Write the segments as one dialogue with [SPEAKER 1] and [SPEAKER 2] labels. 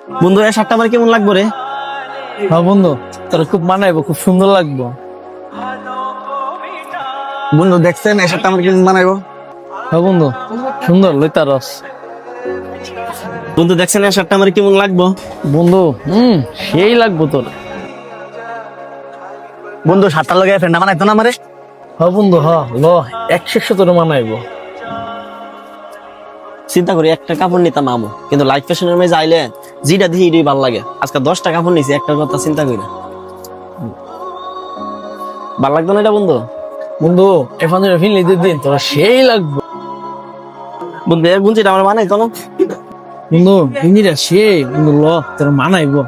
[SPEAKER 1] বন্ধু এই শার্টটা আমার কেমন লাগবে রে?
[SPEAKER 2] হ্যাঁ বন্ধু, তোর খুব মানাইবো, খুব সুন্দর লাগবো।
[SPEAKER 1] বন্ধু দেখছেন এই শার্টটা আমার কেমন মানাইবো?
[SPEAKER 2] হ্যাঁ বন্ধু, সুন্দর লইতা রস।
[SPEAKER 1] বন্ধু দেখছেন এই শার্টটা আমার কেমন লাগবো?
[SPEAKER 2] বন্ধু সেই লাগবো তোর।
[SPEAKER 1] বন্ধু শার্টটা লাগাই ফ্রেন্ড মানাইতো না আমারে?
[SPEAKER 2] হ্যাঁ বন্ধু, হ্যাঁ ল 100 তোর মানাইবো।
[SPEAKER 1] চিন্তা করি একটা কাপড় নিতাম আমু, কিন্তু লাইফ ফ্যাশনের মাঝে আইলে যেটা দিয়ে এটাই ভালো লাগে। আজকে 10টা কাপড় নিছি, একটা কথা চিন্তা করি না। ভাল লাগতো না এটা বন্ধু?
[SPEAKER 2] বন্ধু এখন ফিল দিন তোরা সেই লাগবো।
[SPEAKER 1] বন্ধু এর গুঞ্জিটা আমার মানাইতো না?
[SPEAKER 2] বন্ধু ইঞ্জিরা সেই বন্ধু, ল তোর মানাইবো।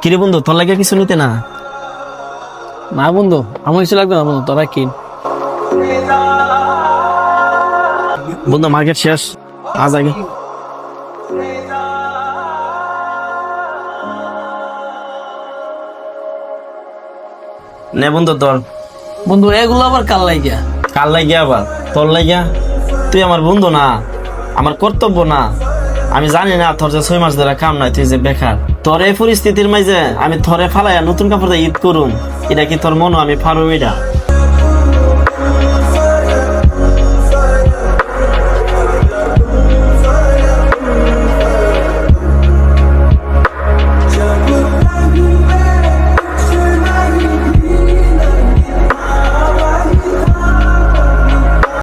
[SPEAKER 1] কিরে বন্ধু তোর লাগে কিছু নিতে না?
[SPEAKER 2] না বন্ধু, আমার কিছু লাগবে না বন্ধু, তোরা কিন।
[SPEAKER 1] বন্ধু মার্কেট শেষ, আজ আগে। নে বন্ধু তোর।
[SPEAKER 2] বন্ধু এগুলো আবার কাল লাগিয়া?
[SPEAKER 1] কার লাগিয়া আবার? তোর লাগিয়া? তুই আমার বন্ধু না, আমার কর্তব্য না? আমি জানি না তোর যে 6 মাস ধরে কাম নাই, তুই যে বেকার। তোর এই পরিস্থিতির মাঝে আমি থরে ফালাইয়া নতুন কাপড় দিয়ে ঈদ করুম, এটা কি তোর মনো আমি পারুম? এটা